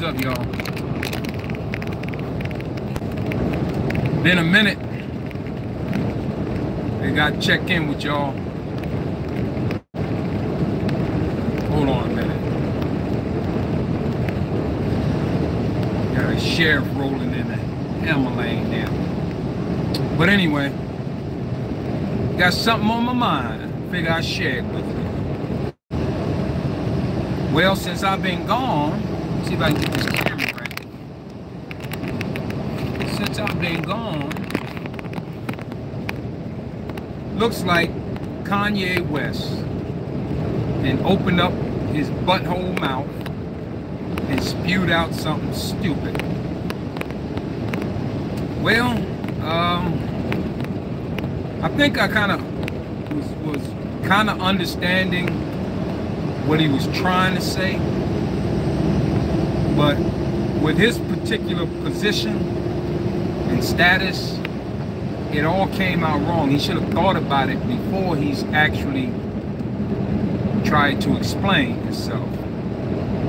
up, y'all? Been a minute. I gotta check in with y'all. Hold on a minute. Got a sheriff rolling in the Hammer Lane now. But anyway, got something on my mind. Figure I'd share it with you. Well, since I've been gone, see if I can get this camera right. Since I've been gone, looks like Kanye West and opened up his butthole mouth and spewed out something stupid. Well, I think I kind of was kind of understanding what he was trying to say, but with his particular position and status, it all came out wrong. He should have thought about it before he's actually tried to explain himself,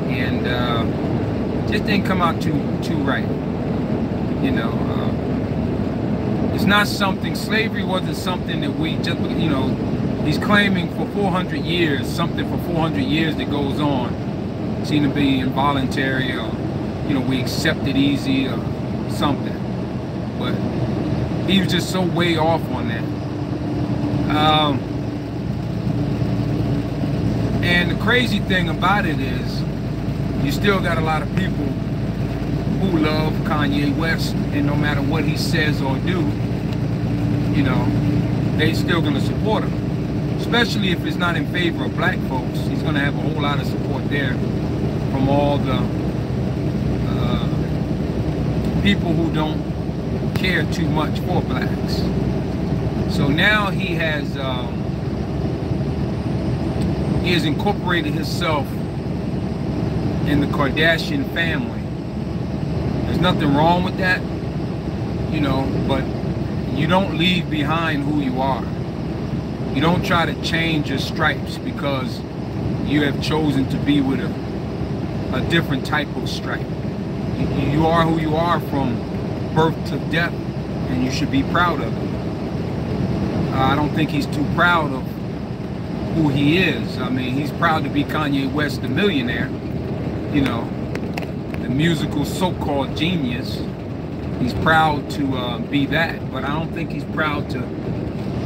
and just didn't come out too right. You know, it's not something. Slavery wasn't something that we just, you know. He's claiming for 400 years, something for 400 years that goes on, seem to be involuntary, or, you know, we accept it easy or something. But he was just so way off on that. And the crazy thing about it is, you still got a lot of people who love Kanye West, and no matter what he says or do, you know, they still gonna support him. Especially if it's not in favor of black folks, he's going to have a whole lot of support there from all the people who don't care too much for blacks. So now he has incorporated himself in the Kardashian family. There's nothing wrong with that, you know, but you don't leave behind who you are. You don't try to change your stripes because you have chosen to be with a different type of stripe. You are who you are from birth to death, and you should be proud of it. I don't think he's too proud of who he is. I mean, he's proud to be Kanye West, the millionaire, you know, the musical so-called genius. He's proud to be that, but I don't think he's proud to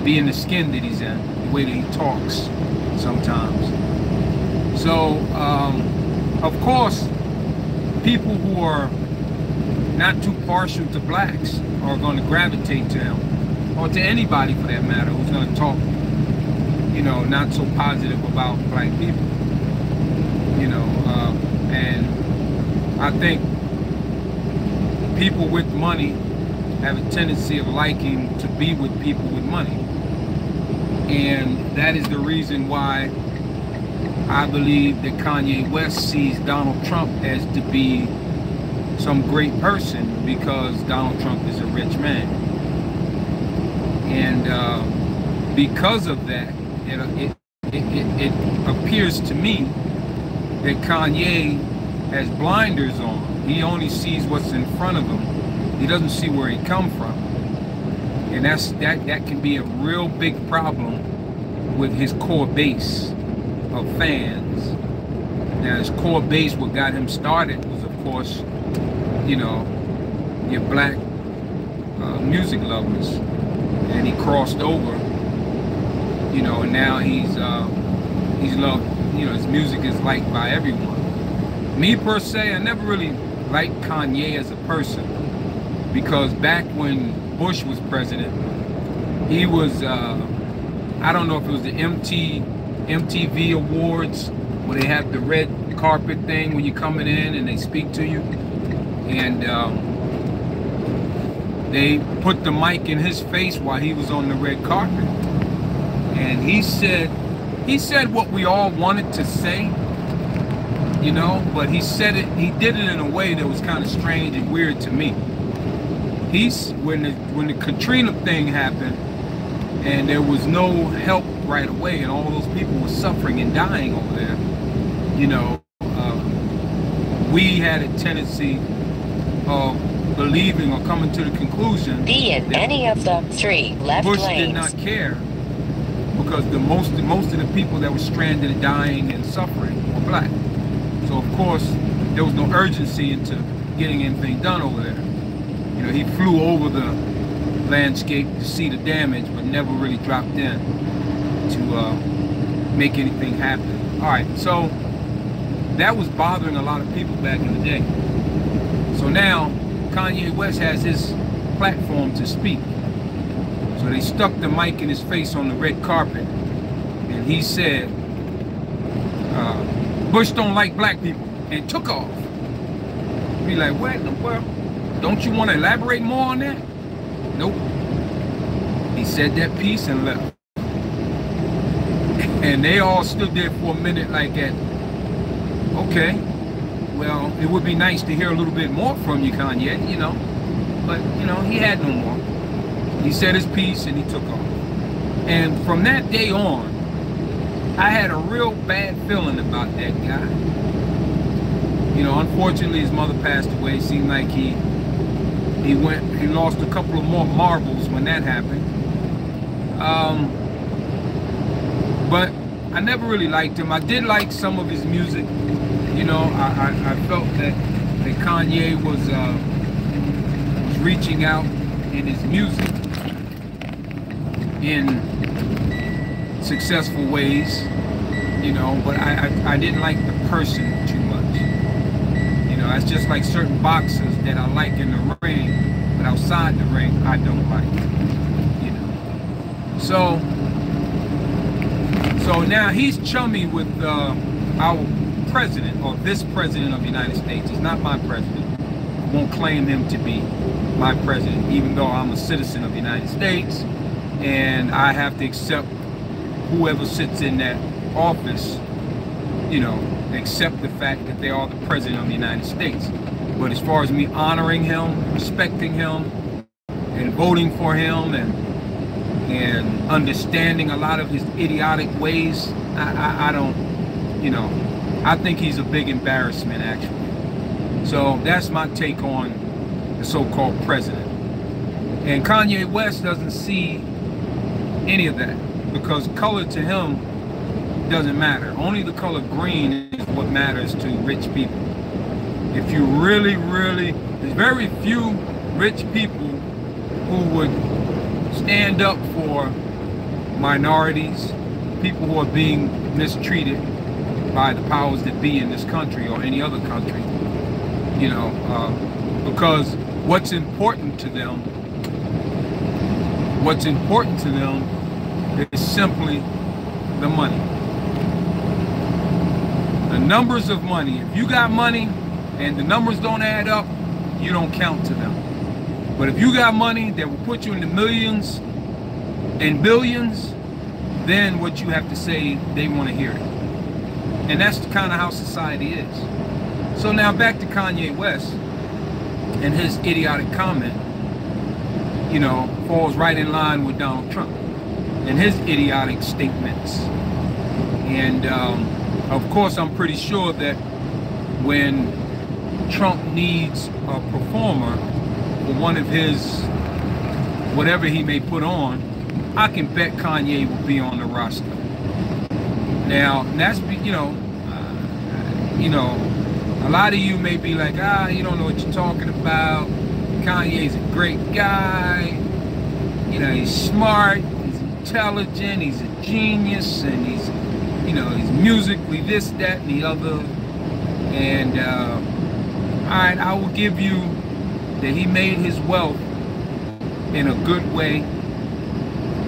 be in the skin that he's in, the way that he talks sometimes. So, of course, people who are not too partial to blacks are going to gravitate to him, or to anybody for that matter who's going to talk, you know, not so positive about black people. You know, and I think people with money have a tendency of liking to be with people with money. And that is the reason why I believe that Kanye West sees Donald Trump as to be some great person, because Donald Trump is a rich man. And because of that, it appears to me that Kanye has blinders on. He only sees what's in front of him. He doesn't see where he come from. And that can be a real big problem with his core base of fans. Now, his core base, what got him started was, of course, you know, your black music lovers, and he crossed over, you know, and now he's loved, you know, his music is liked by everyone. Me per se, I never really liked Kanye as a person, because back when Bush was president, he was, I don't know if it was the MTV Awards, where they have the red carpet thing when you're coming in and they speak to you, and they put the mic in his face while he was on the red carpet, and he said what we all wanted to say, you know, but he did it in a way that was kind of strange and weird to me. When the Katrina thing happened, and there was no help right away, and all those people were suffering and dying over there, you know, we had a tendency of believing or coming to the conclusion be in any of the 3 left Bush lanes. did not care, because most of the people that were stranded and dying and suffering were black. So of course there was no urgency into getting anything done over there. You know, he flew over the landscape to see the damage, but never really dropped in to make anything happen. All right, so that was bothering a lot of people back in the day. So now Kanye West has his platform to speak. So they stuck the mic in his face on the red carpet, and he said, Bush don't like black people, and took off. Be like, what in the world? Don't you want to elaborate more on that? Nope. He said that piece and left. And they all stood there for a minute like that. Okay, well, it would be nice to hear a little bit more from you, Kanye, you know. But, you know, he had no more. He said his piece and he took off. And from that day on, I had a real bad feeling about that guy. You know, unfortunately, his mother passed away. It seemed like he lost a couple of more marbles when that happened. But I never really liked him. I did like some of his music. You know, I felt that Kanye was reaching out in his music in successful ways, you know, but I didn't like the person too much. You know, it's just like certain boxers that I like in the ring, but outside the ring, I don't like, you know. So now he's chummy with our president, or this president of the United States. He's not my president. I won't claim him to be my president, even though I'm a citizen of the United States, and I have to accept whoever sits in that office, you know, accept the fact that they are the president of the United States. But as far as me honoring him, respecting him, and voting for him, and understanding a lot of his idiotic ways, I don't, you know, I think he's a big embarrassment, actually. So that's my take on the so-called president. And Kanye West doesn't see any of that, because color to him doesn't matter. Only the color green is what matters to rich people. If you really, there's very few rich people who would stand up for minorities, people who are being mistreated by the powers that be in this country or any other country, you know, because what's important to them is simply the money. The numbers of money. If you got money and the numbers don't add up, you don't count to them. But if you got money that will put you in the millions and billions, then what you have to say, they want to hear it. And that's kind of how society is. So now back to Kanye West and his idiotic comment, you know, falls right in line with Donald Trump and his idiotic statements. And of course, I'm pretty sure that when Trump needs a performer for one of his, whatever he may put on, I can bet Kanye will be on the roster. Now, that's, you know, a lot of you may be like, you don't know what you're talking about. Kanye's a great guy. You know, he's smart, he's intelligent, he's a genius, and he's, you know, he's musically this, that, and the other. And, all right, I will give you that he made his wealth in a good way.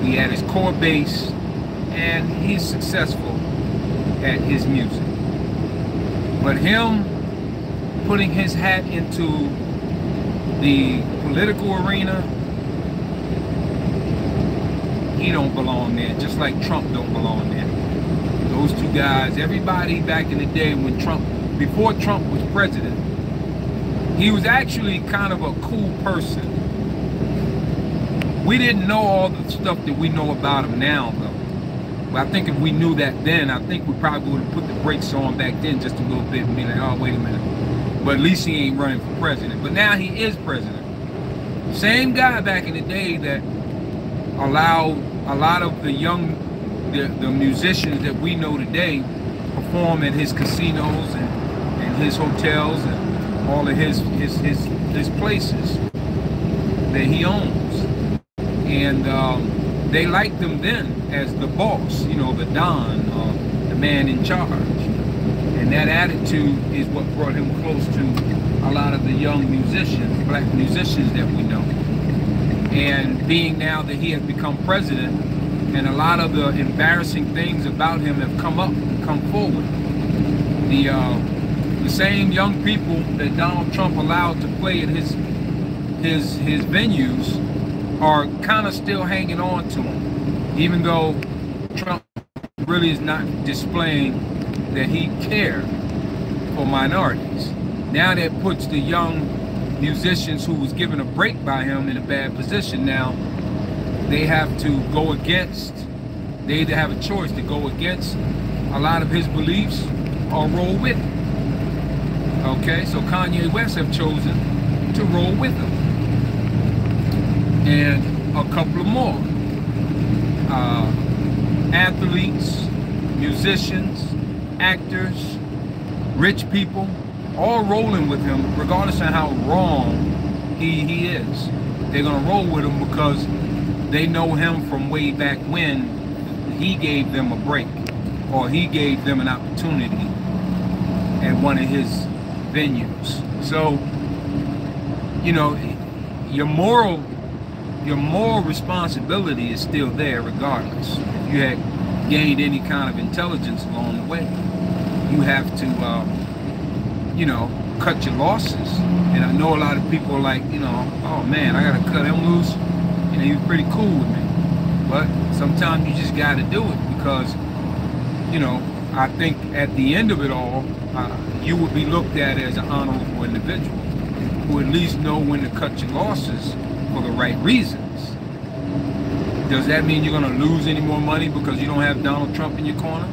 He had his core base, and he's successful at his music. But him putting his hat into the political arena, he don't belong there, just like Trump don't belong there. Those two guys, everybody back in the day when before Trump was president, he was actually kind of a cool person. We didn't know all the stuff that we know about him now, though. But I think if we knew that then, I think we probably would have put the brakes on back then just a little bit and be like, oh, wait a minute. but at least he ain't running for president. But now he is president. Same guy back in the day that allowed a lot of the young, the musicians that we know today perform at his casinos and his hotels and all of his places that he owns. And they liked him then as the boss, you know, the Don, the man in charge. And that attitude is what brought him close to a lot of the young musicians, black musicians that we know. And being now that he has become president, and a lot of the embarrassing things about him have come forward. The same young people that Donald Trump allowed to play at his venues are kind of still hanging on to him, even though Trump really is not displaying that he cared for minorities. Now that puts the young musicians who was given a break by him in a bad position. Now they have to go against, they either have a choice to go against a lot of his beliefs or roll with him. Okay, so Kanye West have chosen to roll with him. And a couple of more. Athletes, musicians, actors, rich people, all rolling with him, regardless of how wrong he is. They're gonna roll with him because they know him from way back when he gave them a break, or he gave them an opportunity at one of his venues. So, you know, your moral responsibility is still there regardless. If you had gained any kind of intelligence along the way, you have to, you know, cut your losses. And I know a lot of people are like, you know, oh man, I gotta cut him loose. You know, he was pretty cool with me. But sometimes you just gotta do it because, you know, I think at the end of it all, you would be looked at as an honorable individual who at least know when to cut your losses for the right reasons. Does that mean you're gonna lose any more money because you don't have Donald Trump in your corner?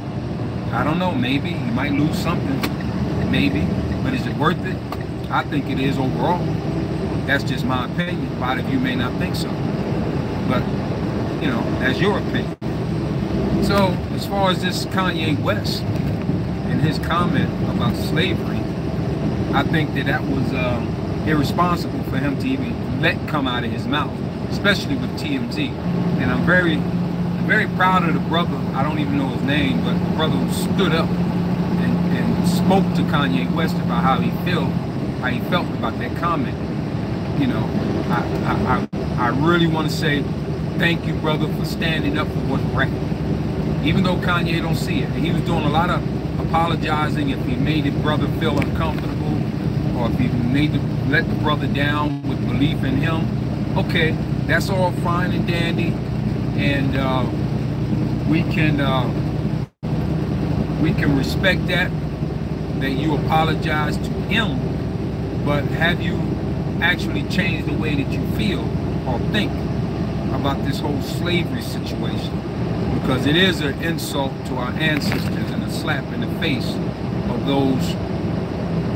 I don't know, maybe. You might lose something, maybe. But is it worth it? I think it is overall. That's just my opinion. A lot of you may not think so. But, you know, that's your opinion. So, as far as this Kanye West and his comment about slavery, I think that was irresponsible for him to even let come out of his mouth, especially with TMZ. And I'm very proud of the brother. I don't even know his name, but the brother who stood up and spoke to Kanye West about how he felt about that comment. You know, I really want to say thank you, brother, for standing up for what's right. Even though Kanye don't see it. He was doing a lot of apologizing if he made his brother feel uncomfortable, or if he let the brother down with belief in him. Okay, that's all fine and dandy, and we can respect that you apologize to him, but have you actually changed the way that you feel or think about this whole slavery situation? Because it is an insult to our ancestors and a slap in the face of those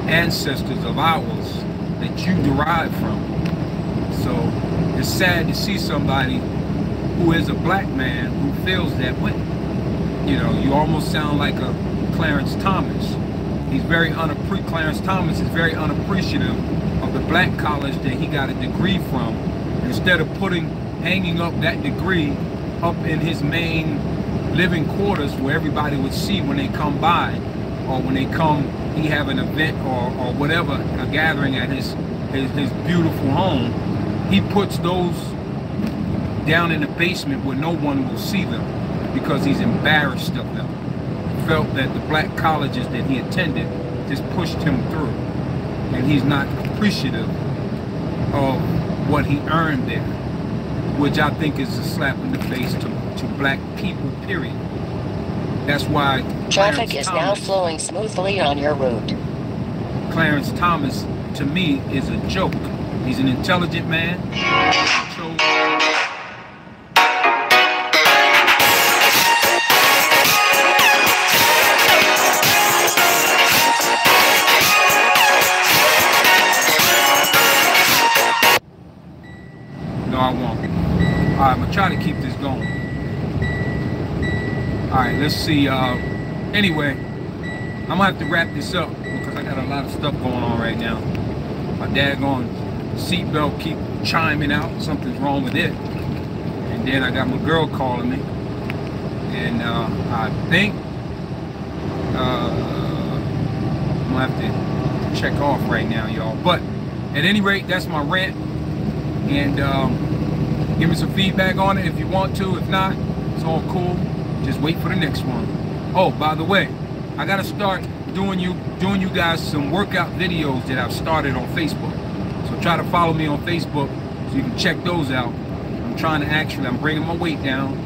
ancestors of ours that you derive from. So it's sad to see somebody who is a black man who feels that way. You know, you almost sound like a Clarence Thomas. Clarence Thomas is very unappreciative of the black college that he got a degree from. Instead of hanging up that degree up in his main living quarters where everybody would see when they come by, or when they come, he have an event or whatever, a gathering at his beautiful home, he puts those down in the basement where no one will see them because he's embarrassed of them. He felt that the black colleges that he attended just pushed him through, and he's not appreciative of what he earned there, which I think is a slap in the face to black people, period. That's why traffic is now flowing smoothly on your route. Clarence Thomas, to me, is a joke. He's an intelligent man. try to keep this going. All right, let's see. Anyway, I'm gonna have to wrap this up because I got a lot of stuff going on right now. My daggone seatbelt keep chiming out. Something's wrong with it. And then I got my girl calling me. And I think I'm gonna have to check off right now, y'all. But at any rate, that's my rant. And give me some feedback on it if you want to. If not, it's all cool. Just wait for the next one. Oh, by the way, I gotta start doing you guys some workout videos that I've started on Facebook. So try to follow me on Facebook so you can check those out. I'm bringing my weight down.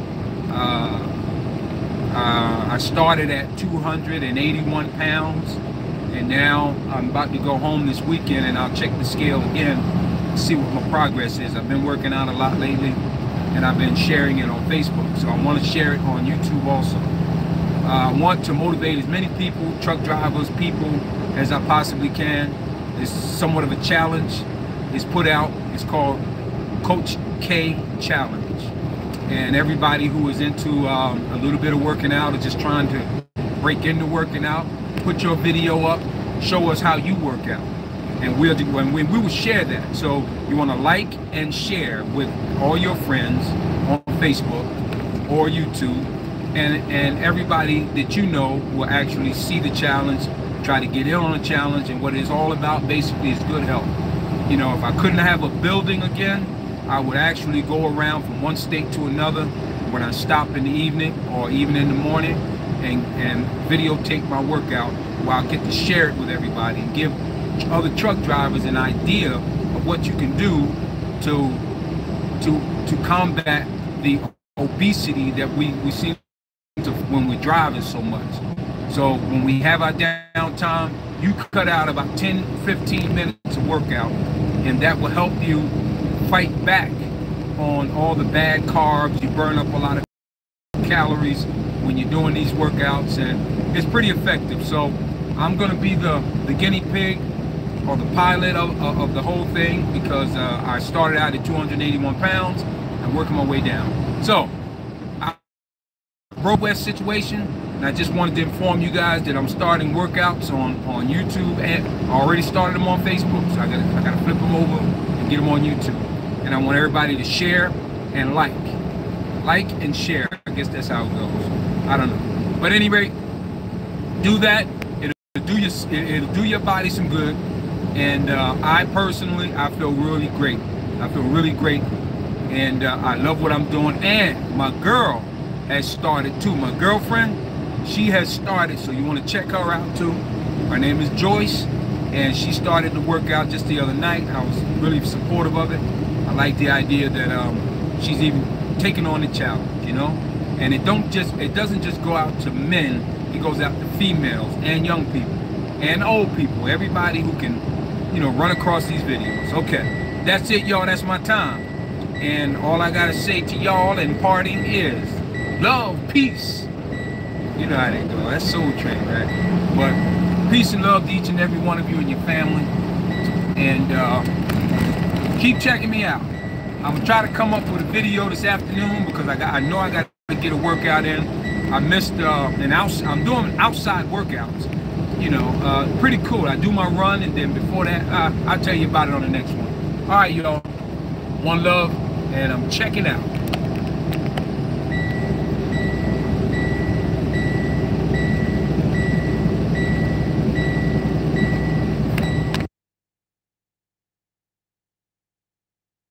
I started at 281 pounds, and now I'm about to go home this weekend, and I'll check the scale again and see what my progress is. I've been working out a lot lately, and I've been sharing it on Facebook, so I want to share it on YouTube also. I want to motivate as many people, truck drivers, people, as I possibly can. It's somewhat of a challenge. It's put out. It's called Coach K Challenge. And everybody who is into a little bit of working out or just trying to break into working out, put your video up, show us how you work out. And we will share that. So you want to like and share with all your friends on Facebook or YouTube, and everybody that you know will actually see the challenge, try to get in on the challenge. And what it's all about basically is good health. You know, if I couldn't have a building again, I would actually go around from one state to another when I stop in the evening or even in the morning and videotape my workout where I get to share it with everybody and give other truck drivers an idea of what you can do to combat the obesity that we seem to when we're driving so much. So when we have our downtime, you cut out about 10-15 minutes of workout, and that will help you fight back on all the bad carbs. You burn up a lot of calories when you're doing these workouts, and it's pretty effective. So I'm going to be the guinea pig or the pilot of the whole thing, because I started out at 281 pounds and working my way down. So West situation, and I just wanted to inform you guys that I'm starting workouts on YouTube, and I already started them on Facebook, so I gotta flip them over and get them on YouTube. And I want everybody to share and like and share. I guess that's how it goes. I don't know, but at any rate, do that. It'll do your body some good. And I personally feel really great. I feel really great, and I love what I'm doing. And my girl has started too. My girlfriend, she has started, so you want to check her out too. Her name is Joyce, and she started to work out just the other night. I was really supportive of it. I like the idea that she's even taking on the challenge, you know. And it doesn't just go out to men. It goes out to females and young people and old people, everybody who can, you know, run across these videos. Okay, that's it, y'all. That's my time. And all I gotta say to y'all in parting is love, peace. You know how they go. That's Soul Train, right? But peace and love to each and every one of you and your family. And keep checking me out. I'm gonna try to come up with a video this afternoon because I know I got to get a workout in. I missed I'm doing outside workouts. You know, pretty cool. I do my run, and then before that, I'll tell you about it on the next one. All right, y'all. One love, and I'm checking out.